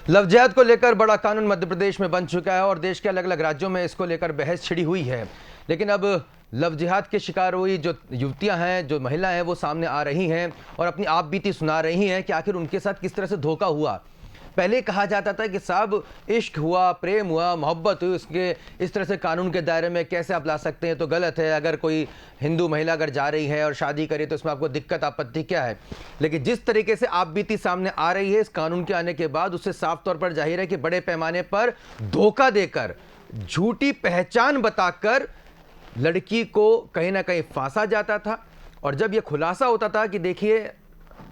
Love जिहाद को लेकर बड़ा कानून मध्य प्रदेश में बन चुका है और देश के अलग अलग राज्यों में इसको लेकर बहस छिड़ी हुई है। लेकिन अब लव जिहाद के शिकार हुई जो युवतियां हैं, जो महिलाएं हैं, वो सामने आ रही हैं और अपनी आप बीती सुना रही हैं कि आखिर उनके साथ किस तरह से धोखा हुआ। पहले कहा जाता था कि साहब इश्क हुआ, प्रेम हुआ, मोहब्बत हुई, उसके इस तरह से कानून के दायरे में कैसे आप ला सकते हैं, तो गलत है। अगर कोई हिंदू महिला अगर जा रही है और शादी करे तो इसमें आपको दिक्कत, आपत्ति क्या है। लेकिन जिस तरीके से आप बीती सामने आ रही है इस कानून के आने के बाद, उससे साफ तौर पर जाहिर है कि बड़े पैमाने पर धोखा देकर, झूठी पहचान बताकर लड़की को कहीं ना कहीं फांसा जाता था। और जब यह खुलासा होता था कि देखिए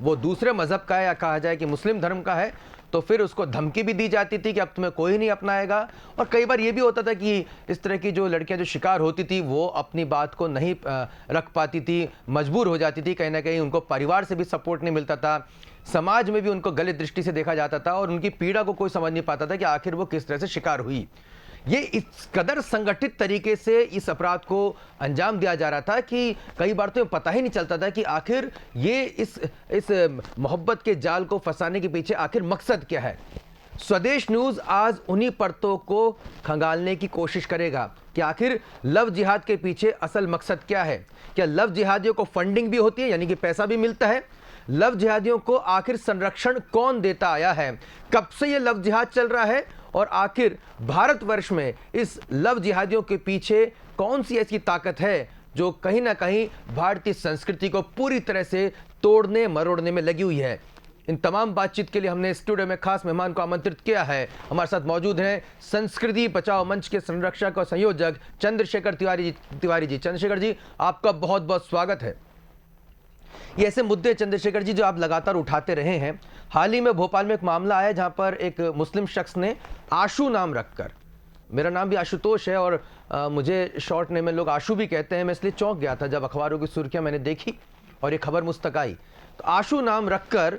वो दूसरे मजहब का है या कहा जाए कि मुस्लिम धर्म का है, तो फिर उसको धमकी भी दी जाती थी कि अब तुम्हें कोई नहीं अपनाएगा। और कई बार ये भी होता था कि इस तरह की जो लड़कियां जो शिकार होती थी वो अपनी बात को नहीं रख पाती थी, मजबूर हो जाती थी। कहीं ना कहीं उनको परिवार से भी सपोर्ट नहीं मिलता था, समाज में भी उनको गलत दृष्टि से देखा जाता था और उनकी पीड़ा को कोई समझ नहीं पाता था कि आखिर वो किस तरह से शिकार हुई। ये इस कदर संगठित तरीके से इस अपराध को अंजाम दिया जा रहा था कि कई बार तो पता ही नहीं चलता था कि आखिर ये इस मोहब्बत के जाल को फंसाने के पीछे आखिर मकसद क्या है। स्वदेश न्यूज आज उन्हीं परतों को खंगालने की कोशिश करेगा कि आखिर लव जिहाद के पीछे असल मकसद क्या है। क्या लव जिहादियों को फंडिंग भी होती है, यानी कि पैसा भी मिलता है? लव जिहादियों को आखिर संरक्षण कौन देता आया है? कब से यह लव जिहाद चल रहा है और आखिर भारतवर्ष में इस लव जिहादियों के पीछे कौन सी ऐसी ताकत है जो कहीं ना कहीं भारतीय संस्कृति को पूरी तरह से तोड़ने मरोड़ने में लगी हुई है। इन तमाम बातचीत के लिए हमने स्टूडियो में खास मेहमान को आमंत्रित किया है। हमारे साथ मौजूद हैं संस्कृति बचाओ मंच के संरक्षक और संयोजक चंद्रशेखर तिवारी जी। चंद्रशेखर जी, आपका बहुत बहुत स्वागत है। ये ऐसे मुद्दे चंद्रशेखर जी जो आप लगातार उठाते रहे हैं। हाल ही में भोपाल में एक मामला आया जहां पर एक मुस्लिम शख्स ने आशू नाम रखकर, मेरा नाम भी आशुतोष है और मुझे शॉर्ट नेम में लोग आशू भी कहते हैं, मैं इसलिए चौंक गया था जब अखबारों की सुर्खियां मैंने देखी और ये खबर मुझ तक आई। तो आशू नाम रखकर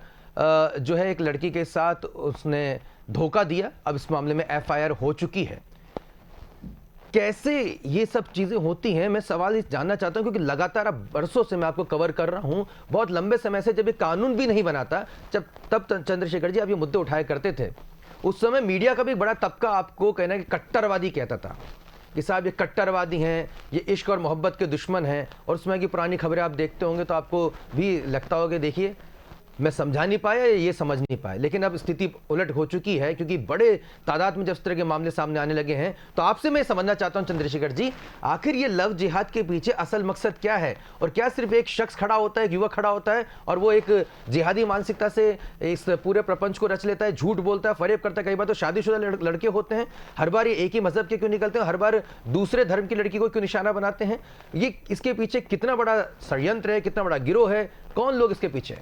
जो है एक लड़की के साथ उसने धोखा दिया। अब इस मामले में FIR हो चुकी है। कैसे ये सब चीजें होती हैं, मैं सवाल इस जानना चाहता हूं क्योंकि लगातार अब बरसों से मैं आपको कवर कर रहा हूं, बहुत लंबे समय से। जब ये कानून भी नहीं बनाता तब चंद्रशेखर जी आप ये मुद्दे उठाया करते थे। उस समय मीडिया का भी बड़ा तबका आपको कहना कि कट्टरवादी कहता था कि साहब ये कट्टरवादी हैं, ये इश्क और मोहब्बत के दुश्मन हैं। और उसमें की पुरानी खबरें आप देखते होंगे तो आपको भी लगता होगा देखिए मैं समझा नहीं पाया, ये समझ नहीं पाए। लेकिन अब स्थिति उलट हो चुकी है क्योंकि बड़े तादाद में जब इस तरह के मामले सामने आने लगे हैं। तो आपसे मैं समझना चाहता हूं चंद्रशेखर जी, आखिर ये लव जिहाद के पीछे असल मकसद क्या है? और क्या सिर्फ एक शख्स खड़ा होता है, एक युवक खड़ा होता है और वो एक जिहादी मानसिकता से इस पूरे प्रपंच को रच लेता है, झूठ बोलता है, फरेब करता है? कई बार तो शादीशुदा लड़के होते हैं, हर बार ये एक ही मजहब के क्यों निकलते हैं, हर बार दूसरे धर्म की लड़की को क्यों निशाना बनाते हैं? ये इसके पीछे कितना बड़ा षड्यंत्र है, कितना बड़ा गिरोह है, कौन लोग इसके पीछे?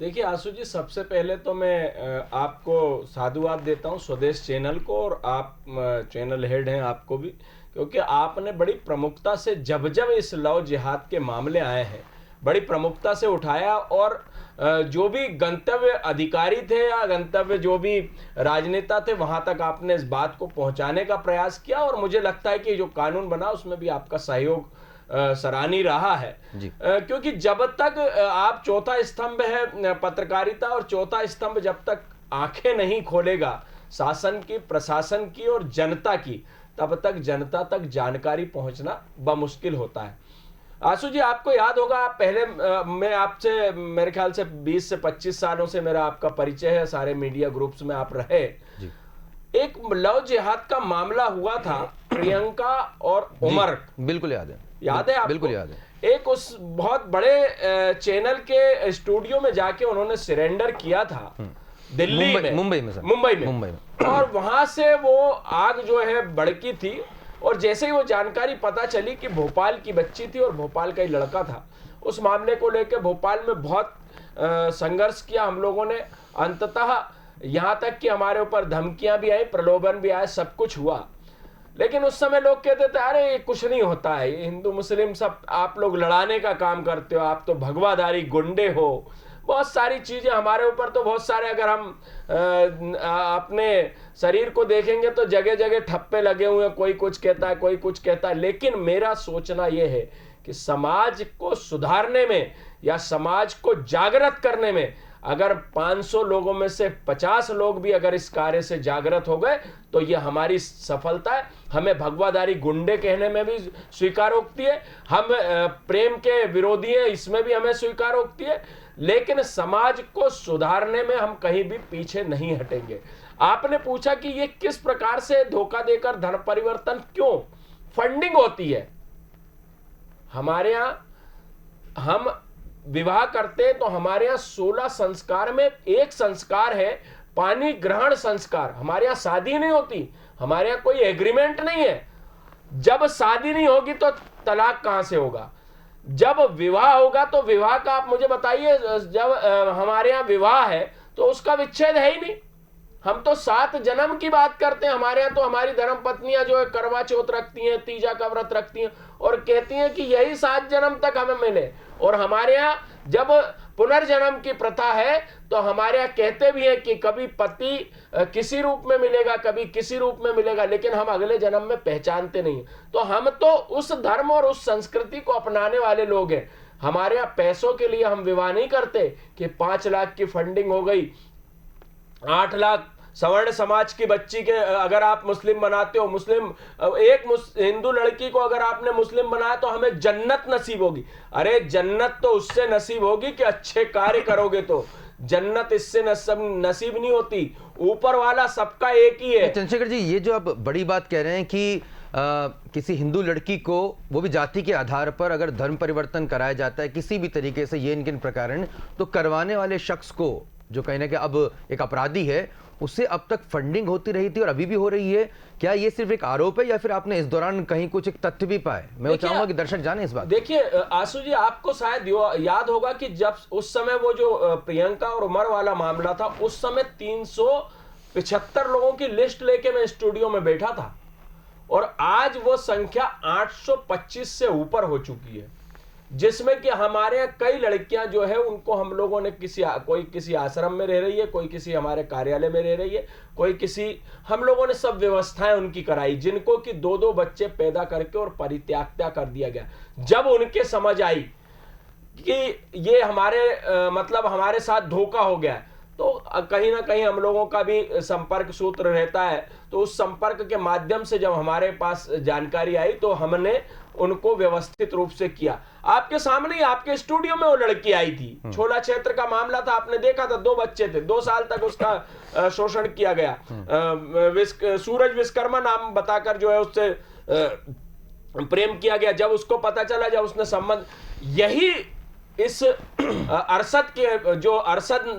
देखिए आशु जी, सबसे पहले तो मैं आपको साधुवाद देता हूं स्वदेश चैनल को, और आप चैनल हेड हैं आपको भी, क्योंकि आपने बड़ी प्रमुखता से जब जब इस लव जिहाद के मामले आए हैं बड़ी प्रमुखता से उठाया। और जो भी गंतव्य अधिकारी थे या गंतव्य जो भी राजनेता थे वहां तक आपने इस बात को पहुंचाने का प्रयास किया। और मुझे लगता है कि जो कानून बना उसमें भी आपका सहयोग सराहनीय रहा है। क्योंकि जब तक आप चौथा स्तंभ है पत्रकारिता, और चौथा स्तंभ जब तक आंखें नहीं खोलेगा शासन की, प्रशासन की और जनता की, तब तक जनता तक जानकारी पहुंचना बमुश्किल होता है। आशु जी, आपको याद होगा, आप पहले मैं आपसे मेरे ख्याल से 20 से 25 सालों से मेरा आपका परिचय है, सारे मीडिया ग्रुप्स में आप रहे। एक लव जिहाद का मामला हुआ था प्रियंका और उमर, बिल्कुल याद है आपको? बिल्कुल याद है। एक उस बहुत बड़े चैनल के स्टूडियो में जाके उन्होंने सरेंडर किया था दिल्ली में, मुंबई में। और वहां से वो आग जो है भड़की थी। और जैसे ही वो जानकारी पता चली कि भोपाल की बच्ची थी और भोपाल का ही लड़का था, उस मामले को लेकर भोपाल में बहुत संघर्ष किया हम लोगों ने। अंततः यहां तक कि हमारे ऊपर धमकियां भी आई, प्रलोभन भी आए, सब कुछ हुआ। लेकिन उस समय लोग कहते थे अरे कुछ नहीं होता है, हिंदू मुस्लिम सब आप लोग लड़ाने का काम करते हो, आप तो भगवाधारी गुंडे हो, बहुत सारी चीजें हमारे ऊपर। तो बहुत सारे, अगर हम अपने शरीर को देखेंगे तो जगह जगह ठप्पे लगे हुए हैं, कोई कुछ कहता है, कोई कुछ कहता है। लेकिन मेरा सोचना यह है कि समाज को सुधारने में या समाज को जागृत करने में अगर 500 लोगों में से 50 लोग भी अगर इस कार्य से जागृत हो गए तो ये हमारी सफलता है। हमें भगवाधारी गुंडे कहने में भी स्वीकारोक्ति है, हम प्रेम के विरोधी हैं इसमें भी हमें स्वीकारोक्ति है, लेकिन समाज को सुधारने में हम कहीं भी पीछे नहीं हटेंगे। आपने पूछा कि ये किस प्रकार से धोखा देकर धर्म परिवर्तन क्यों फंडिंग होती है। हमारे यहाँ हम विवाह करते हैं तो हमारे यहाँ 16 संस्कार में एक संस्कार है पानी ग्रहण संस्कार। हमारे यहाँ शादी नहीं होती, हमारे यहाँ कोई एग्रीमेंट नहीं है। जब शादी नहीं होगी तो तलाक कहां से होगा? जब विवाह होगा तो विवाह का आप मुझे बताइए, जब हमारे यहाँ विवाह है तो उसका विच्छेद है ही नहीं। हम तो 7 जन्म की बात करते हैं। हमारे यहाँ तो हमारी धर्म पत्नियां जो है करवा चौथ रखती हैं, तीजा का व्रत रखती हैं और कहती हैं कि यही 7 जन्म तक हमें मिले। और हमारे यहाँ जब पुनर्जन्म की प्रथा है तो हमारे यहाँ कहते भी हैं कि कभी पति किसी रूप में मिलेगा, कभी किसी रूप में मिलेगा, लेकिन हम अगले जन्म में पहचानते नहीं। तो हम तो उस धर्म और उस संस्कृति को अपनाने वाले लोग हैं। हमारे यहाँ पैसों के लिए हम विवाह नहीं करते कि 5 लाख की फंडिंग हो गई, 8 लाख सवर्ण समाज की बच्ची के अगर आप मुस्लिम बनाते हो, एक हिंदू लड़की को अगर आपने मुस्लिम बनाया तो हमें जन्नत नसीब होगी। अरे जन्नत तो उससे नसीब होगी कि अच्छे कार्य करोगे, तो जन्नत इससे नसीब नहीं होती। ऊपर वाला सबका एक ही है। चंद्रशेखर जी, ये जो आप बड़ी बात कह रहे हैं कि किसी हिंदू लड़की को वो भी जाति के आधार पर अगर धर्म परिवर्तन कराया जाता है किसी भी तरीके से ये इनके प्रकार, तो करवाने वाले शख्स को जो कहीं ना कहीं अब एक अपराधी है उससे अब तक फंडिंग होती रही थी और अभी भी हो रही है। क्या ये सिर्फ एक आरोप है या फिर आपने इस दौरान कहीं कुछ एक तथ्य भी पाए? मैं चाहूंगा कि दर्शक जाने इस बात। देखिए आशु जी, आपको शायद याद होगा कि जब उस समय वो जो प्रियंका और उमर वाला मामला था, उस समय 375 लोगों की लिस्ट लेके मैं स्टूडियो में बैठा था और आज वो संख्या 825 से ऊपर हो चुकी है, जिसमें कि हमारे यहाँ कई लड़कियां जो है उनको हम लोगों ने कोई किसी आश्रम में रह रही है, कोई किसी हमारे कार्यालय में रह रही है, कोई किसी, हम लोगों ने सब व्यवस्थाएं उनकी कराई, जिनको कि 2-2 बच्चे पैदा करके और परित्याग कर दिया गया। जब उनके समझ आई कि ये मतलब हमारे साथ धोखा हो गया, तो कहीं ना कहीं हम लोगों का भी संपर्क सूत्र रहता है, तो उस संपर्क के माध्यम से जब हमारे पास जानकारी आई तो हमने उनको व्यवस्थित रूप से किया। आपके सामने ही आपके स्टूडियो में वो लड़की आई थी, छोला क्षेत्र का मामला था, आपने देखा था, 2 बच्चे थे, 2 साल तक उसका शोषण किया गया। सूरज विश्वकर्मा नाम बताकर जो है उससे प्रेम किया गया। जब उसको पता चला, जब उसने संबंध, यही इस अरशद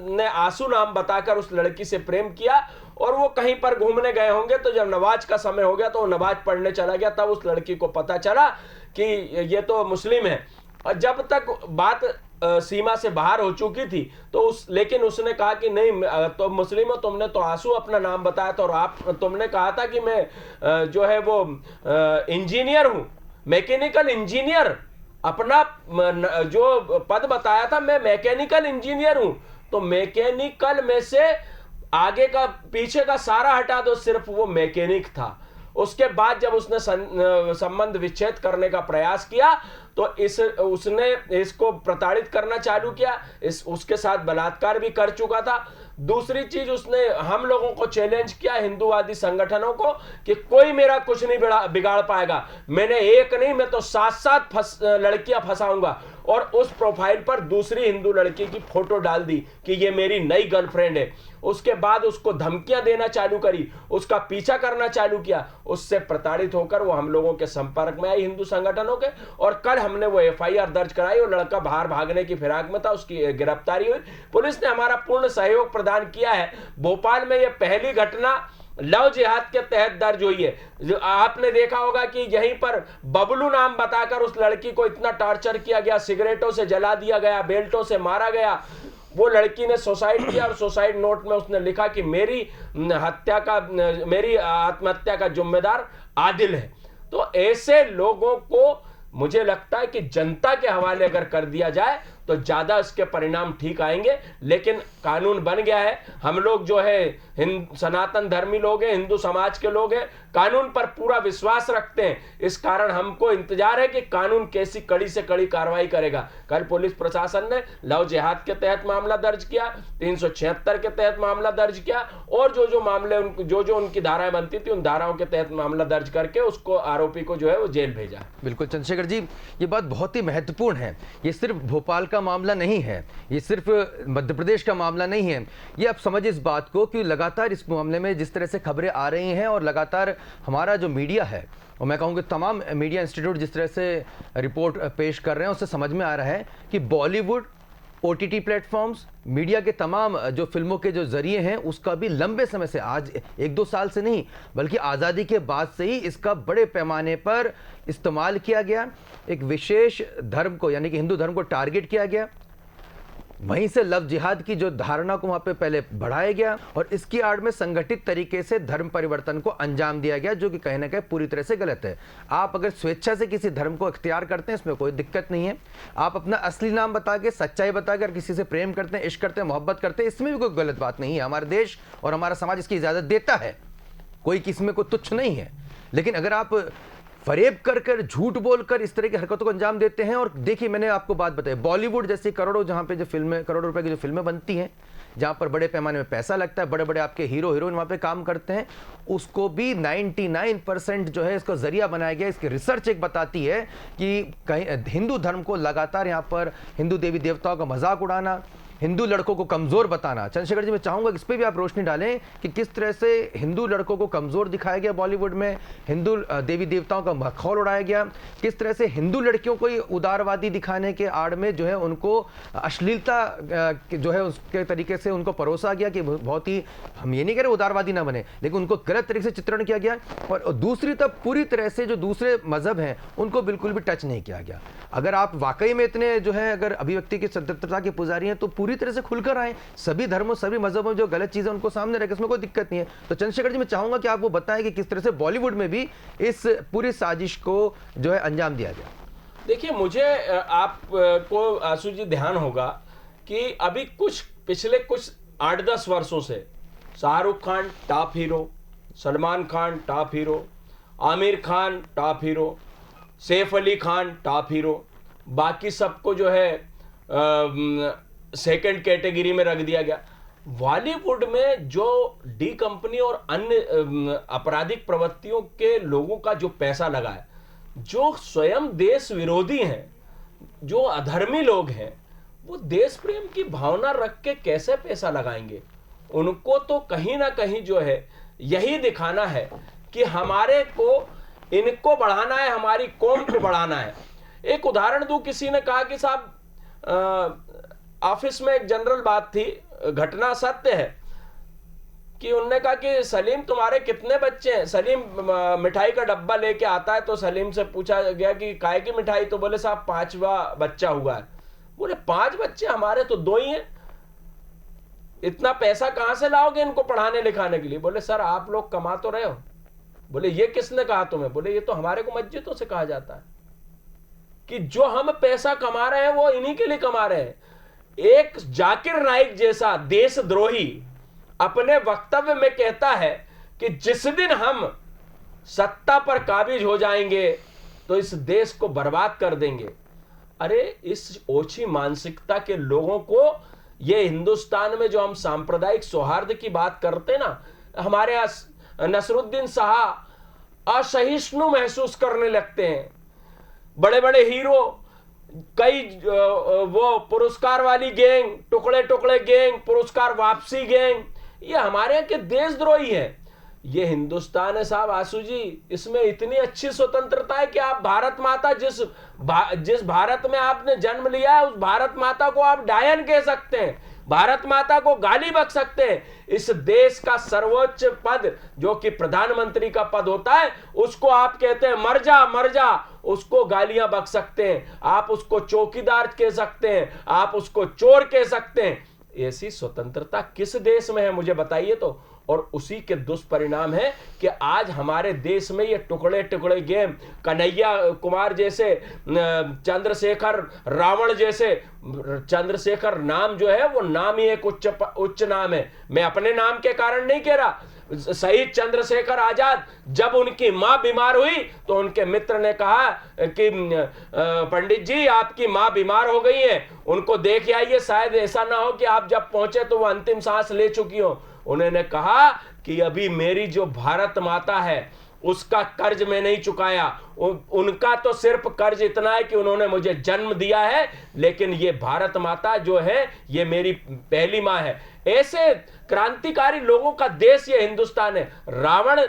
ने आंसू नाम बताकर उस लड़की से प्रेम किया और वो कहीं पर घूमने गए होंगे, तो जब नमाज का समय हो गया तो वो नमाज पढ़ने चला गया, तब उस लड़की को पता चला कि ये तो मुस्लिम है। और जब तक बात सीमा से बाहर हो चुकी थी तो लेकिन उसने कहा कि नहीं, तो मुस्लिम हो, तुमने तो आंसू अपना नाम बताया था और तुमने कहा था कि मैं जो है वो इंजीनियर हूं, मैकेनिकल इंजीनियर, अपना जो पद बताया था, मैं मैकेनिकल इंजीनियर हूं। तो मैकेनिकल में से आगे का पीछे का सारा हटा दो, सिर्फ वो मैकेनिक था। उसके बाद जब उसने संबंध विच्छेद करने का प्रयास किया तो उसने इसको प्रताड़ित करना चालू किया, उसके साथ बलात्कार भी कर चुका था। दूसरी चीज, उसने हम लोगों को चैलेंज किया, हिंदूवादी संगठनों को, कि कोई मेरा कुछ नहीं बिगाड़ पाएगा। मैंने एक नहीं, मैं तो 7-7 लड़कियां फंसाऊंगा। और उस प्रोफाइल पर दूसरी हिंदू लड़की की फोटो डाल दी कि ये मेरी नई गर्लफ्रेंड है। उसके बाद उसको धमकियां देना चालू करी, उसका पीछा करना चालू किया। उससे प्रताड़ित होकर वो हम लोगों के संपर्क में आई, हिंदू संगठनों के, और कल हमने वो FIR दर्ज कराई और लड़का बाहर भागने की फिराक में था, उसकी गिरफ्तारी हुई। पुलिस ने हमारा पूर्ण सहयोग प्रदान किया है। भोपाल में ये पहली घटना लव जिहाद के तहत दर्ज हुई है। जो आपने देखा होगा कि यहीं पर बबलू नाम बताकर उस लड़की को इतना टॉर्चर किया गया, सिगरेटों से जला दिया गया, बेल्टों से मारा गया। वो लड़की ने सुसाइड किया और सुसाइड नोट में उसने लिखा कि मेरी आत्महत्या का जिम्मेदार आदिल है। तो ऐसे लोगों को मुझे लगता है कि जनता के हवाले अगर कर दिया जाए तो ज्यादा इसके परिणाम ठीक आएंगे। लेकिन कानून बन गया है, हम लोग जो है सनातन धर्मी लोग हैं, हिंदू समाज के लोग हैं, कानून पर पूरा विश्वास रखते हैं। इस कारण हमको इंतजार है कि कानून कैसी कड़ी से कड़ी कार्रवाई करेगा। कल पुलिस प्रशासन ने लव जिहाद के तहत मामला दर्ज किया, 376 के तहत मामला दर्ज किया, और जो जो मामले जो उनकी धाराएं बनती थी उन धाराओं के तहत मामला दर्ज करके उसको आरोपी को जो है वो जेल भेजा। बिल्कुल चंद्रशेखर जी, ये बात बहुत ही महत्वपूर्ण है। ये सिर्फ भोपाल का मामला नहीं है, ये सिर्फ मध्य प्रदेश का मामला नहीं है। ये आप समझ इस बात को कि लगातार इस मामले में जिस तरह से खबरें आ रही हैं और लगातार हमारा जो मीडिया है, और मैं कहूँगी तमाम मीडिया इंस्टीट्यूट जिस तरह से रिपोर्ट पेश कर रहे हैं, उससे समझ में आ रहा है कि बॉलीवुड, OTT प्लेटफॉर्म्स, मीडिया के तमाम जो फिल्मों के जो जरिए हैं, उसका भी लंबे समय से, आज 1-2 साल से नहीं बल्कि आज़ादी के बाद से ही इसका बड़े पैमाने पर इस्तेमाल किया गया। एक विशेष धर्म को, यानी कि हिंदू धर्म को टारगेट किया गया। वहीं से लव जिहाद की जो धारणा को वहाँ पे पहले बढ़ाया गया और इसकी आड़ में संगठित तरीके से धर्म परिवर्तन को अंजाम दिया गया, जो कि कहीं ना कहीं पूरी तरह से गलत है। आप अगर स्वेच्छा से किसी धर्म को इख्तियार करते हैं, इसमें कोई दिक्कत नहीं है। आप अपना असली नाम बता के, सच्चाई बता के किसी से प्रेम करते हैं, इश्क करते हैं, मोहब्बत करते हैं, इसमें भी कोई गलत बात नहीं है। हमारा देश और हमारा समाज इसकी इजाज़त देता है, कोई किसी में कोई तुच्छ नहीं है। लेकिन अगर आप फरेब कर झूठ बोलकर इस तरह की हरकतों को अंजाम देते हैं, और देखिए मैंने आपको बात बताई, बॉलीवुड जैसी करोड़ों, जहाँ पे जो फिल्में, करोड़ों रुपए की जो फिल्में बनती हैं, जहाँ पर बड़े पैमाने में पैसा लगता है, बड़े बड़े आपके हीरो हीरोइन वहाँ पे काम करते हैं, उसको भी 99% जो है इसका जरिया बनाया गया। इसकी रिसर्च एक बताती है कि कहीं हिंदू धर्म को लगातार यहाँ पर हिंदू देवी देवताओं का मजाक उड़ाना, हिंदू लड़कों को कमज़ोर बताना। चंद्रशेखर जी, मैं चाहूँगा इस पर भी आप रोशनी डालें कि किस तरह से हिंदू लड़कों को कमज़ोर दिखाया गया बॉलीवुड में, हिंदू देवी देवताओं का मखौल उड़ाया गया, किस तरह से हिंदू लड़कियों को उदारवादी दिखाने के आड़ में जो है उनको अश्लीलता जो है उसके तरीके से उनको परोसा गया कि बहुत ही, हम ये नहीं कह रहे उदारवादी ना बने, लेकिन उनको गलत तरीके से चित्रण किया गया। और दूसरी तरफ पूरी तरह से जो दूसरे मज़हब हैं उनको बिल्कुल भी टच नहीं किया गया। अगर आप वाकई में इतने जो है अगर अभिव्यक्ति की स्वतंत्रता के पुजारी हैं, तो पूरी तरह से खुलकर आए, सभी धर्मों, सभी मजहबों में जो गलत चीजें उनको सामने रखें, इसमें कोई दिक्कत नहीं है। तो चंद्रशेखर जी, मैं चाहूंगा कि आप वो बताएं कि किस तरह से बॉलीवुड में भी इस पूरी साजिश को जो है अंजाम दिया गया। देखिए, मुझे आपको आशु जी ध्यान होगा कि अभी पिछले कुछ 8-10 वर्षों से Shahrukh Khan top hero, Salman Khan top hero, Aamir Khan top hero, Saif Ali Khan top hero, बाकी सबको जो है सेकंड कैटेगरी में रख दिया गया। बॉलीवुड में जो डी कंपनी और अन्य आपराधिक प्रवृत्तियों के लोगों का जो पैसा लगा है, जो स्वयं देश विरोधी हैं, जो अधर्मी लोग हैं, वो देश प्रेम की भावना रख के कैसे पैसा लगाएंगे? उनको तो कहीं ना कहीं जो है यही दिखाना है कि हमारे को, इनको बढ़ाना है, हमारी कौम को बढ़ाना है। एक उदाहरण दूं, किसी ने कहा कि साहब ऑफिस में एक जनरल बात थी, घटना सत्य है, कि उन्होंने कहा कि सलीम तुम्हारे कितने बच्चे हैं? सलीम मिठाई का डब्बा लेके आता है, तो सलीम से पूछा गया कि काय की मिठाई? तो बोले साहब 5वां बच्चा हुआ है। बोले 5 बच्चे? हमारे तो 2 ही हैं। इतना पैसा कहां से लाओगे इनको पढ़ाने लिखाने के लिए? बोले सर आप लोग कमा तो रहे हो। बोले ये किसने कहा तुम्हें? बोले ये तो हमारे को मस्जिदों से कहा जाता है कि जो हम पैसा कमा रहे हैं वो इन्हीं के लिए कमा रहे हैं। एक जाकिर नाइक जैसा देशद्रोही अपने वक्तव्य में कहता है कि जिस दिन हम सत्ता पर काबिज हो जाएंगे तो इस देश को बर्बाद कर देंगे। अरे इस ओछी मानसिकता के लोगों को, ये हिंदुस्तान में जो हम सांप्रदायिक सौहार्द की बात करते ना, हमारे यहां नसरुद्दीन शाह असहिष्णु महसूस करने लगते हैं। बड़े बड़े हीरो, कई वो पुरस्कार वाली गैंग, टुकड़े टुकड़े गैंग, पुरस्कार वापसी गैंग, ये हमारे यहाँ के देशद्रोही है। ये हिंदुस्तान है साहब आशु जी, इसमें इतनी अच्छी स्वतंत्रता है कि आप भारत माता, जिस भारत में आपने जन्म लिया है, उस भारत माता को आप डायन कह सकते हैं, भारत माता को गाली बक सकते हैं। इस देश का सर्वोच्च पद जो कि प्रधानमंत्री का पद होता है, उसको आप कहते हैं मर जा मर जा, उसको गालियां बक सकते हैं, आप उसको चौकीदार कह सकते हैं, आप उसको चोर कह सकते हैं। ऐसी स्वतंत्रता किस देश में है मुझे बताइए तो। और उसी के दुष्परिणाम है कि आज हमारे देश में ये टुकड़े टुकड़े गेम, कन्हैया कुमार जैसे, चंद्रशेखर रावण जैसे, चंद्रशेखर नाम जो है वो नाम ही एक उच्च नाम है। मैं अपने नाम के कारण नहीं कह रहा। शहीद चंद्रशेखर आजाद जब उनकी मां बीमार हुई तो उनके मित्र ने कहा कि पंडित जी आपकी मां बीमार हो गई है, उनको देख आइए, शायद ऐसा ना हो कि आप जब पहुंचे तो वो अंतिम सांस ले चुकी हो। उन्होंने कहा कि अभी मेरी जो भारत माता है उसका कर्ज मैं नहीं चुकाया। उनका तो सिर्फ कर्ज इतना है कि उन्होंने मुझे जन्म दिया है, लेकिन ये भारत माता जो है ये मेरी पहली मां है। ऐसे क्रांतिकारी लोगों का देश ये हिंदुस्तान है। रावण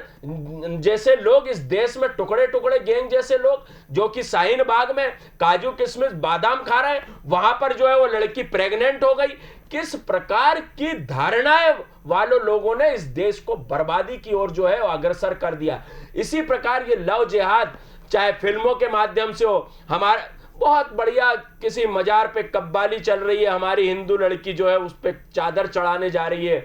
जैसे लोग इस देश में, टुकड़े टुकड़े गैंग जैसे लोग जो कि शाहीन बाग में काजू किशमिश बादाम खा रहे हैं, वहां पर जो है वो लड़की प्रेग्नेंट हो गई। किस प्रकार की धारणाएं वालों लोगों ने इस देश को बर्बादी की ओर जो है वो अग्रसर कर दिया। इसी प्रकार ये लव जिहाद चाहे फिल्मों के माध्यम से हो, हमारा बहुत बढ़िया किसी मजार पे कव्वाली चल रही है, हमारी हिंदू लड़की जो है उस पे चादर चढ़ाने जा रही है,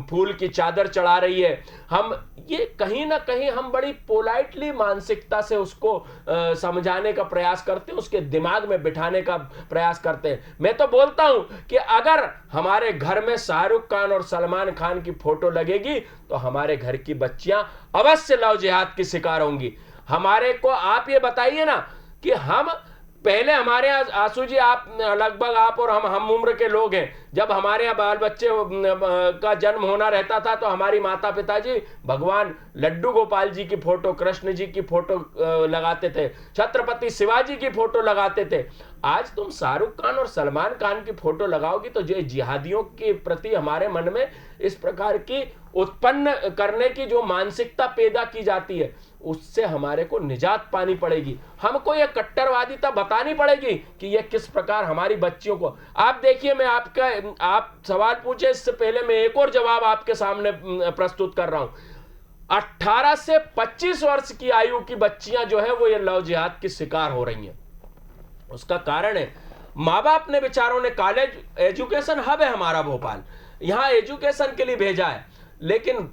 फूल की चादर चढ़ा रही है। हम ये कहीं ना कहीं हम बड़ी पोलाइटली मानसिकता से उसको समझाने का प्रयास करते हैं, उसके दिमाग में बिठाने का प्रयास करते हैं। मैं तो बोलता हूं कि अगर हमारे घर में शाहरुख खान और सलमान खान की फोटो लगेगी तो हमारे घर की बच्चियां अवश्य लव जिहाद की शिकार होंगी। हमारे को आप ये बताइए ना कि हम पहले हमारे यहाँ आंसू जी, आप लगभग आप और हम उम्र के लोग हैं, जब हमारे यहाँ बाल बच्चे का जन्म होना रहता था तो हमारी माता पिताजी भगवान लड्डू गोपाल जी की फोटो, कृष्ण जी की फोटो लगाते थे, छत्रपति शिवाजी की फोटो लगाते थे। आज तुम शाहरुख खान और सलमान खान की फोटो लगाओगी तो जो जिहादियों के प्रति हमारे मन में इस प्रकार की उत्पन्न करने की जो मानसिकता पैदा की जाती है, उससे हमारे को निजात पानी पड़ेगी। हमको यह कट्टरवादिता बतानी पड़ेगी कि यह किस प्रकार हमारी बच्चियों को। आप देखिए, मैं आप सवाल पूछे इससे पहले मैं एक और जवाब आपके सामने प्रस्तुत कर रहा हूं। 18 से 25 वर्ष की आयु की बच्चियां जो है वो ये लव जिहाद की शिकार हो रही हैं। उसका कारण है माँ बाप ने, बेचारों ने, कॉलेज एजुकेशन हब है हमारा भोपाल, यहां एजुकेशन के लिए भेजा है, लेकिन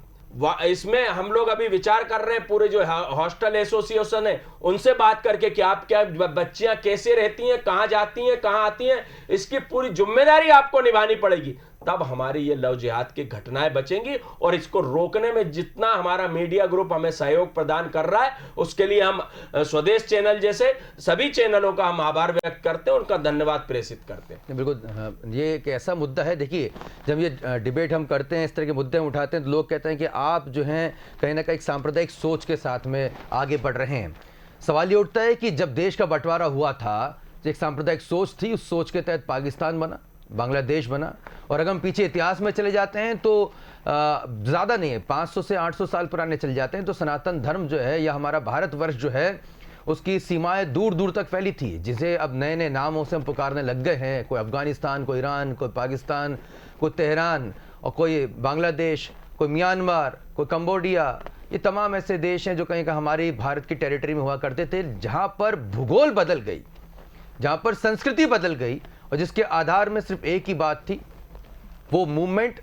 इसमें हम लोग अभी विचार कर रहे हैं, पूरे जो हॉस्टल एसोसिएशन है उनसे बात करके कि आप क्या बच्चियां कैसे रहती हैं, कहां जाती हैं, कहां आती हैं, इसकी पूरी जिम्मेदारी आपको निभानी पड़ेगी। तब हमारी ये लव जिहाद की घटनाएं बचेंगी। और इसको रोकने में जितना हमारा मीडिया ग्रुप हमें सहयोग प्रदान कर रहा है उसके लिए हम स्वदेश चैनल जैसे सभी चैनलों का हम आभार व्यक्त करते हैं, उनका धन्यवाद प्रेषित करते हैं। बिल्कुल, ये एक ऐसा मुद्दा है। देखिए, जब ये डिबेट हम करते हैं, इस तरह के मुद्दे हम उठाते हैं तो लोग कहते हैं कि आप जो हैं कहीं ना कहीं सांप्रदायिक सोच के साथ में आगे बढ़ रहे हैं। सवाल ये उठता है कि जब देश का बंटवारा हुआ था, एक सांप्रदायिक सोच थी, उस सोच के तहत पाकिस्तान बना, बांग्लादेश बना। और अगर हम पीछे इतिहास में चले जाते हैं तो ज़्यादा नहीं है, 500 से 800 साल पुराने चले जाते हैं तो सनातन धर्म जो है या हमारा भारतवर्ष जो है उसकी सीमाएं दूर दूर तक फैली थी, जिसे अब नए नए नामों से हम पुकारने लग गए हैं। कोई अफगानिस्तान, कोई ईरान, कोई पाकिस्तान, कोई तेहरान, और कोई बांग्लादेश, कोई म्यांमार, कोई कंबोडिया। ये तमाम ऐसे देश हैं जो कहीं का हमारी भारत की टेरिटरी में हुआ करते थे, जहाँ पर भूगोल बदल गई, जहाँ पर संस्कृति बदल गई, और जिसके आधार में सिर्फ एक ही बात थी, वो मूवमेंट,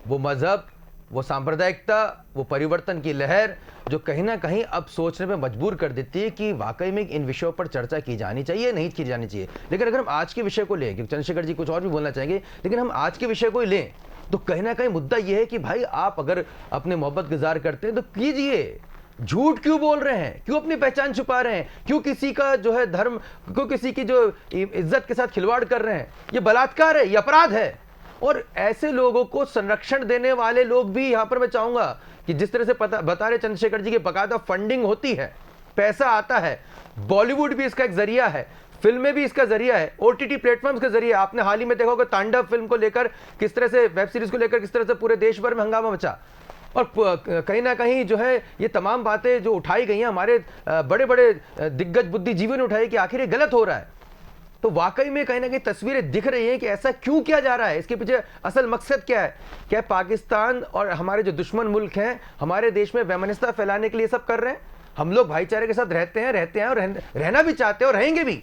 वो मजहब, वो सांप्रदायिकता, वो परिवर्तन की लहर, जो कहीं ना कहीं अब सोचने पे मजबूर कर देती है कि वाकई में इन विषयों पर चर्चा की जानी चाहिए, नहीं की जानी चाहिए। लेकिन अगर हम आज के विषय को लें, क्योंकि चंद्रशेखर जी कुछ और भी बोलना चाहेंगे, लेकिन हम आज के विषय को ही लें तो कहीं ना कहीं मुद्दा यह है कि भाई आप अगर अपने मोहब्बत गुजार करते हैं तो कीजिए। झूठ क्यों बोल रहे हैं, क्यों अपनी पहचान छुपा रहे हैं, क्यों किसी का जो है धर्म, क्यों किसी की जो इज्जत के साथ खिलवाड़ कर रहे हैं? ये बलात्कार है, ये अपराध है। और ऐसे लोगों को संरक्षण देने वाले लोग भी, यहां पर मैं चाहूंगा कि जिस तरह से बता रहे चंद्रशेखर जी की बाकायदा फंडिंग होती है, पैसा आता है, बॉलीवुड भी इसका एक जरिया है, फिल्में भी इसका जरिया है, ओटीटी प्लेटफॉर्म्स का जरिया। आपने हाल ही में देखा होगा तांडव फिल्म को लेकर किस तरह से, वेब सीरीज को लेकर किस तरह से पूरे देश भर में हंगामा मचा। और कहीं ना कहीं जो है ये तमाम बातें जो उठाई गई हैं हमारे बड़े बड़े दिग्गज बुद्धिजीवियों ने उठाई कि आखिर ये गलत हो रहा है। तो वाकई में कहीं ना कहीं तस्वीरें दिख रही हैं कि ऐसा क्यों किया जा रहा है, इसके पीछे असल मकसद क्या है। क्या पाकिस्तान और हमारे जो दुश्मन मुल्क हैं हमारे देश में वैमनस्यता फैलाने के लिए सब कर रहे हैं? हम लोग भाईचारे के साथ रहते हैं और रहना भी चाहते हैं और रहेंगे भी,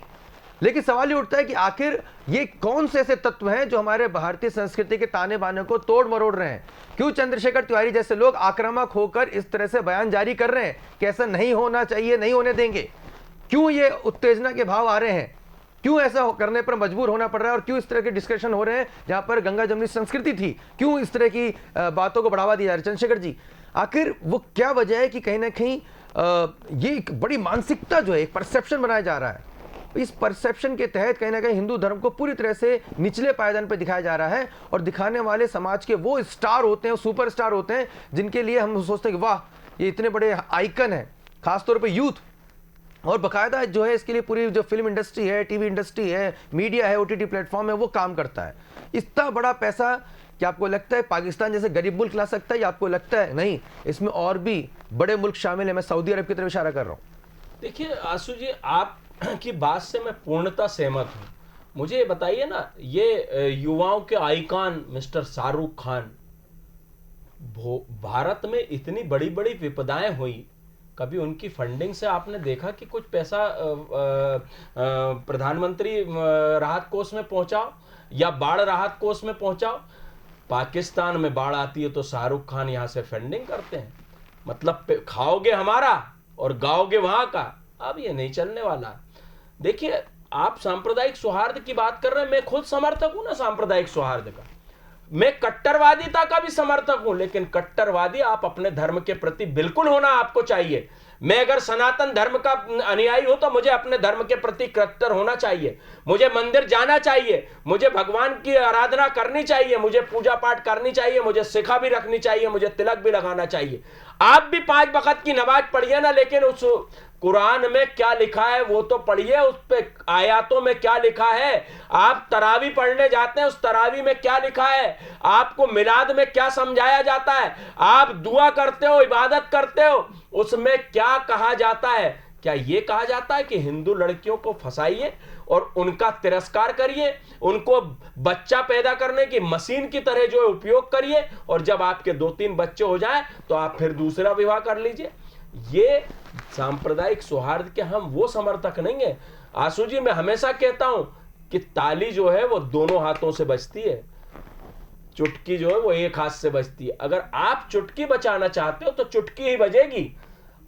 लेकिन सवाल ये उठता है कि आखिर ये कौन से ऐसे तत्व हैं जो हमारे भारतीय संस्कृति के ताने बाने को तोड़ मरोड़ रहे हैं? क्यों चंद्रशेखर तिवारी जैसे लोग आक्रामक होकर इस तरह से बयान जारी कर रहे हैं कि ऐसा नहीं होना चाहिए, नहीं होने देंगे? क्यों ये उत्तेजना के भाव आ रहे हैं? क्यों ऐसा करने पर मजबूर होना पड़ रहा है? और क्यों इस तरह के डिस्कशन हो रहे हैं जहां पर गंगा जमुनी संस्कृति थी? क्यों इस तरह की बातों को बढ़ावा दिया जा रहा है? चंद्रशेखर जी, आखिर वो क्या वजह है कि कहीं ना कहीं ये एक बड़ी मानसिकता जो है, एक परसेप्शन बनाया जा रहा है, इस परसेप्शन के तहत कहीं ना कहीं हिंदू धर्म को पूरी तरह से निचले पायदान पर दिखाया जा रहा है, और दिखाने वाले समाज के वो स्टार होते हैं, सुपर स्टार होते हैं, जिनके लिए हम सोचते हैं कि वाह, ये इतने बड़े आइकन है, खासतौर पर यूथ। और बाकायदा जो है इसके लिए पूरी जो फिल्म इंडस्ट्री है, टीवी इंडस्ट्री है, मीडिया है, ओटीटी प्लेटफॉर्म है, वो काम करता है। इतना बड़ा पैसा क्या आपको लगता है पाकिस्तान जैसे गरीब मुल्क ला सकता है, या आपको लगता है नहीं, इसमें और भी बड़े मुल्क शामिल है? मैं सऊदी अरब की तरफ इशारा कर रहा हूँ। देखिए आशु जी, आप की बात से मैं पूर्णतः सहमत हूँ। मुझे ये बताइए ना, ये युवाओं के आइकॉन मिस्टर शाहरुख खान, भारत में इतनी बड़ी बड़ी विपदाएं हुई, कभी उनकी फंडिंग से आपने देखा कि कुछ पैसा प्रधानमंत्री राहत कोष में पहुंचाओ या बाढ़ राहत कोष में पहुंचाओ? पाकिस्तान में बाढ़ आती है तो शाहरुख खान यहां से फंडिंग करते हैं। मतलब खाओगे हमारा और गाओगे वहां का। अब ये नहीं चलने वाला। देखिए, आप सांप्रदायिक सौहार्द की बात कर रहे हैं, मैं खुद समर्थक हूं ना सांप्रदायिक सौहार्द का। मैं कट्टरवादिता का भी समर्थक हूं, लेकिन कट्टरवादी आप अपने धर्म के प्रति बिल्कुल होना आपको चाहिए। मैं अगर सनातन धर्म का अनुयायी हूं तो मुझे अपने धर्म के प्रति कट्टर होना चाहिए, मुझे मंदिर जाना चाहिए, मुझे भगवान की आराधना करनी चाहिए, मुझे पूजा पाठ करनी चाहिए, मुझे शिखा भी रखनी चाहिए, मुझे तिलक भी लगाना चाहिए। आप भी 5 वक्त की नमाज पढ़िए ना, लेकिन उस कुरान में क्या लिखा है वो तो पढ़िए, उस पे आयातों में क्या लिखा है। आप तरावी पढ़ने जाते हैं, उस तरावी में क्या लिखा है, आपको मिलाद में क्या समझाया जाता है, आप दुआ करते हो, इबादत करते हो, उसमें क्या कहा जाता है? क्या ये कहा जाता है कि हिंदू लड़कियों को फंसाइए और उनका तिरस्कार करिए, उनको बच्चा पैदा करने की मशीन की तरह जो है उपयोग करिए, और जब आपके 2-3 बच्चे हो जाएं तो आप फिर दूसरा विवाह कर लीजिए? ये सांप्रदायिक सौहार्द के हम वो समर्थक नहीं है। आशु जी, मैं हमेशा कहता हूं कि ताली जो है वो दोनों हाथों से बजती है, चुटकी जो है वो एक हाथ से बजती है। अगर आप चुटकी बचाना चाहते हो तो चुटकी ही बजेगी।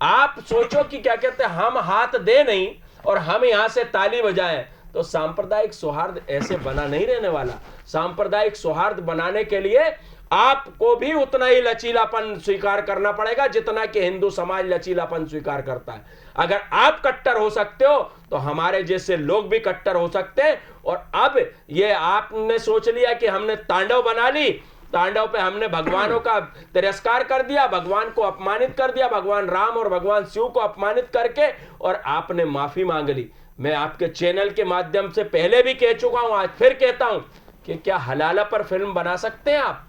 आप सोचो कि क्या कहते हैं, हम हाथ दे नहीं और हम यहां से ताली बजाएं, तो सांप्रदायिक सौहार्द ऐसे बना नहीं रहने वाला। सांप्रदायिक सौहार्द बनाने के लिए आपको भी उतना ही लचीलापन स्वीकार करना पड़ेगा जितना कि हिंदू समाज लचीलापन स्वीकार करता है। अगर आप कट्टर हो सकते हो तो हमारे जैसे लोग भी कट्टर हो सकते हैं। और अब ये आपने सोच लिया कि हमने तांडव बना ली, तांडव पे हमने भगवानों का तिरस्कार कर दिया, भगवान को अपमानित कर दिया, भगवान राम और भगवान शिव को अपमानित करके, और आपने माफी मांग ली। मैं आपके चैनल के माध्यम से पहले भी कह चुका हूं, आज फिर कहता हूं कि क्या हलाला पर फिल्म बना सकते हैं आप?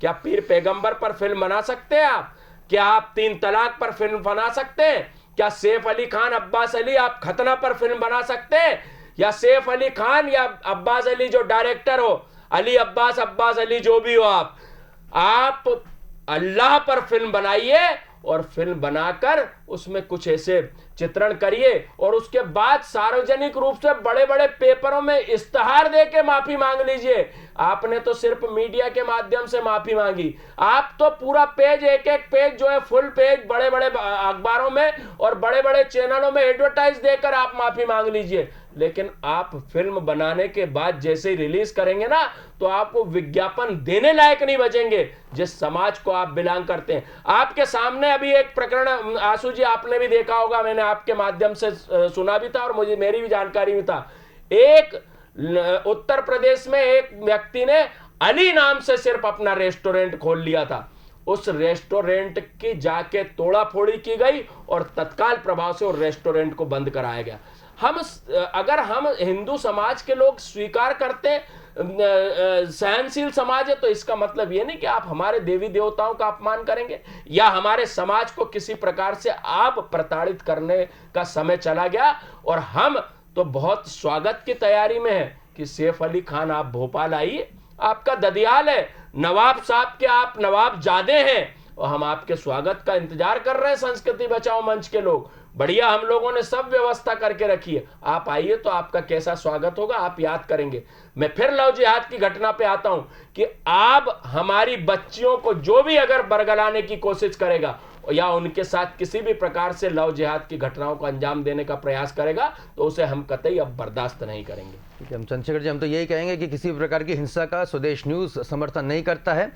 क्या पीर पैगंबर पर फिल्म बना सकते हैं आप? क्या आप 3 तलाक पर फिल्म बना सकते हैं? क्या सैफ अली खान, अब्बास अली आप खतना पर फिल्म बना सकते हैं? या सैफ अली खान या अब्बास अली जो डायरेक्टर हो, अली अब्बास, अब्बास अली जो भी हो, आप अल्लाह पर फिल्म बनाइए और फिल्म बनाकर उसमें कुछ ऐसे चित्रण करिए और उसके बाद सार्वजनिक रूप से बड़े बड़े पेपरों में इश्तहार देके माफी मांग लीजिए। आपने तो सिर्फ मीडिया के माध्यम से माफी मांगी, आप तो पूरा पेज, एक एक पेज जो है फुल पेज बड़े बड़े अखबारों में और बड़े बड़े चैनलों में एडवर्टाइज देकर आप माफी मांग लीजिए। लेकिन आप फिल्म बनाने के बाद जैसे ही रिलीज करेंगे ना, तो आपको विज्ञापन देने लायक नहीं बचेंगे जिस समाज को आप बिलोंग करते हैं। आपके सामने अभी एक प्रकरण आशु जी आपने भी देखा होगा, मैंने आपके माध्यम से सुना भी था और मुझे मेरी भी जानकारी में था। एक उत्तर प्रदेश में एक व्यक्ति ने अली नाम से सिर्फ अपना रेस्टोरेंट खोल लिया था। उस रेस्टोरेंट की जाके तोड़ाफोड़ी की गई और तत्काल प्रभाव से उस रेस्टोरेंट को बंद कराया गया। अगर हम हिंदू समाज के लोग स्वीकार करते सहनशील समाज है, तो इसका मतलब यह नहीं कि आप हमारे देवी देवताओं का अपमान करेंगे या हमारे समाज को किसी प्रकार से आप प्रताड़ित करने का समय चला गया। और हम तो बहुत स्वागत की तैयारी में है कि सैफ अली खान आप भोपाल आइए, आपका ददियाल है, नवाब साहब के आप नवाब जादे हैं और हम आपके स्वागत का इंतजार कर रहे हैं। संस्कृति बचाओ मंच के लोग बढ़िया हम लोगों ने सब व्यवस्था करके रखी है, आप आइए तो आपका कैसा स्वागत होगा, आप याद करेंगे। मैं फिर लव जिहाद की घटना पे आता हूं कि आप हमारी बच्चियों को जो भी अगर बरगलाने की कोशिश करेगा या उनके साथ किसी भी प्रकार से लव जिहाद की घटनाओं को अंजाम देने का प्रयास करेगा तो उसे हम कतई अब बर्दाश्त नहीं करेंगे। ठीक है, हम चंद्रशेखर जी, हम तो यही कहेंगे कि किसी भी प्रकार की हिंसा का स्वदेश न्यूज़ समर्थन नहीं करता है।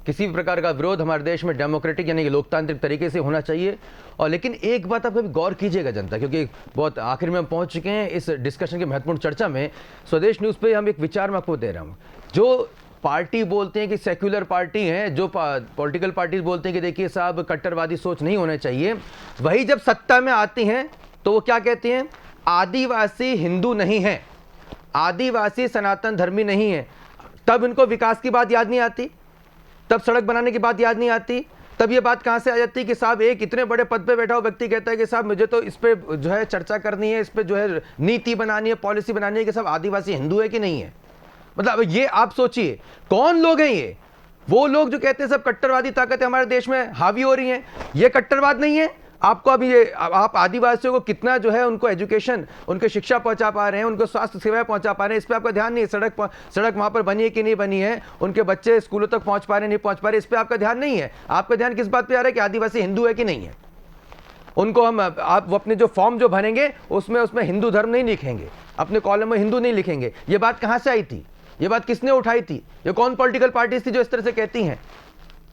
किसी भी प्रकार का विरोध हमारे देश में डेमोक्रेटिक यानी कि लोकतांत्रिक तरीके से होना चाहिए। और लेकिन एक बात आप कभी गौर कीजिएगा जनता, क्योंकि बहुत आखिर में हम पहुंच चुके हैं इस डिस्कशन की महत्वपूर्ण चर्चा में। स्वदेश न्यूज़ पे हम एक विचार मैं आपको दे रहा हूँ। जो पार्टी बोलते हैं कि सेक्युलर पार्टी हैं, जो पॉलिटिकल पार्टीज बोलते हैं कि देखिए साहब कट्टरवादी सोच नहीं होना चाहिए, वही जब सत्ता में आती हैं तो वो क्या कहती हैं? आदिवासी हिंदू नहीं है, आदिवासी सनातन धर्मी नहीं है। तब इनको विकास की बात याद नहीं आती, तब सड़क बनाने की बात याद नहीं आती, तब ये बात कहाँ से आ जाती कि साहब एक इतने बड़े पद पे बैठा हुआ व्यक्ति कहता है कि साहब मुझे तो इस पे जो है चर्चा करनी है, इस पे जो है नीति बनानी है, पॉलिसी बनानी है कि साहब आदिवासी हिंदू है कि नहीं है। मतलब ये आप सोचिए कौन लोग हैं ये? वो लोग जो कहते हैं सब कट्टरवादी ताकतें हमारे देश में हावी हो रही हैं, ये कट्टरवाद नहीं है। आपको अभी ये आप आदिवासियों को कितना जो है उनको एजुकेशन, उनके शिक्षा पहुंचा पा रहे हैं, उनको स्वास्थ्य सेवाएं पहुंचा पा रहे हैं, इस पे आपका ध्यान नहीं है। सड़क वहां पर बनी है कि नहीं बनी है, उनके बच्चे स्कूलों तक पहुंच पा रहे हैं नहीं पहुंच पा रहे, इस पे आपका ध्यान नहीं है। आपका ध्यान किस बात पे आ रहा है कि आदिवासी हिंदू है कि नहीं है। उनको हम आप अपने जो फॉर्म जो भरेंगे उसमें हिंदू धर्म नहीं लिखेंगे, अपने कॉलम में हिंदू नहीं लिखेंगे। ये बात कहां से आई थी? ये बात किसने उठाई थी? ये कौन पॉलिटिकल पार्टीज थी जो इस तरह से कहती हैं?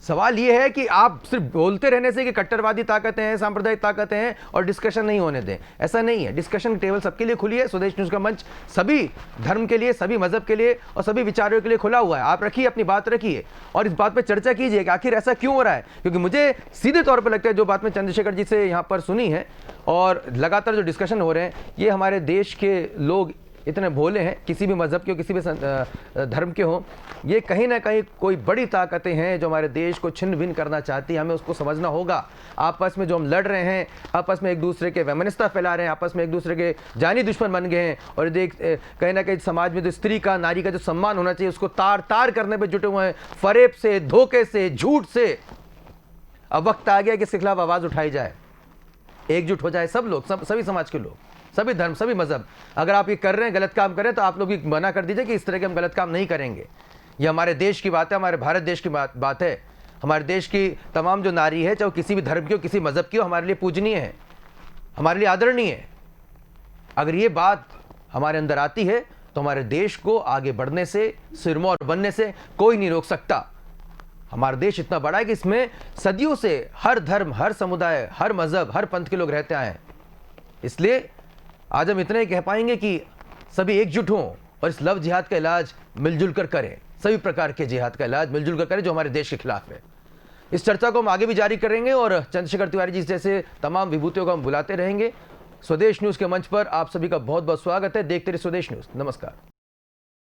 सवाल ये है कि आप सिर्फ बोलते रहने से कि कट्टरवादी ताकतें हैं, सांप्रदायिक ताकतें हैं और डिस्कशन नहीं होने दें, ऐसा नहीं है। डिस्कशन टेबल सबके लिए खुली है। स्वदेश न्यूज़ का मंच सभी धर्म के लिए, सभी मजहब के लिए और सभी विचारों के लिए खुला हुआ है। आप रखिए, अपनी बात रखिए और इस बात पर चर्चा कीजिए कि आखिर ऐसा क्यों हो रहा है। क्योंकि मुझे सीधे तौर पर लगता है जो बात मैं चंद्रशेखर जी से यहाँ पर सुनी है और लगातार जो डिस्कशन हो रहे हैं, ये हमारे देश के लोग इतने भोले हैं, किसी भी मजहब के हो, किसी भी धर्म के हो, ये कहीं ना कहीं कोई बड़ी ताकतें हैं जो हमारे देश को छिन्न भिन्न करना चाहती है। हमें उसको समझना होगा। आपस में जो हम लड़ रहे हैं, आपस में एक दूसरे के वैमनस्यता फैला रहे हैं, आपस में एक दूसरे के जानी दुश्मन बन गए हैं और देख कहीं ना कहीं समाज में जो स्त्री का, नारी का जो सम्मान होना चाहिए उसको तार तार करने पर जुटे हुए हैं, फरेब से, धोखे से, झूठ से। अब वक्त आ गया कि इसके खिलाफ आवाज़ उठाई जाए, एकजुट हो जाए सब लोग, सभी समाज के लोग, सभी धर्म, सभी मजहब। अगर आप ये कर रहे हैं, गलत काम कर रहे हैं, तो आप लोग भी मना कर दीजिए कि इस तरह के हम गलत काम नहीं करेंगे। ये हमारे देश की बात है, हमारे भारत देश की बात है। हमारे देश की तमाम जो नारी है, चाहे वो किसी भी धर्म की हो, किसी मजहब की हो, हमारे लिए पूजनीय है, हमारे लिए आदरणीय है। अगर ये बात हमारे अंदर आती है तो हमारे देश को आगे बढ़ने से, सिरमौर बनने से कोई नहीं रोक सकता। हमारा देश इतना बड़ा है कि इसमें सदियों से हर धर्म, हर समुदाय, हर मजहब, हर पंथ के लोग रहते आए हैं। इसलिए आज हम इतना ही कह पाएंगे कि सभी एकजुट हों और इस लव जिहाद का इलाज मिलजुल कर करें, सभी प्रकार के जिहाद का इलाज मिलजुल कर करें जो हमारे देश के खिलाफ है। इस चर्चा को हम आगे भी जारी करेंगे और चंद्रशेखर तिवारी जी जैसे तमाम विभूतियों को हम बुलाते रहेंगे। स्वदेश न्यूज़ के मंच पर आप सभी का बहुत बहुत स्वागत है। देखते रहिए स्वदेश न्यूज़। नमस्कार।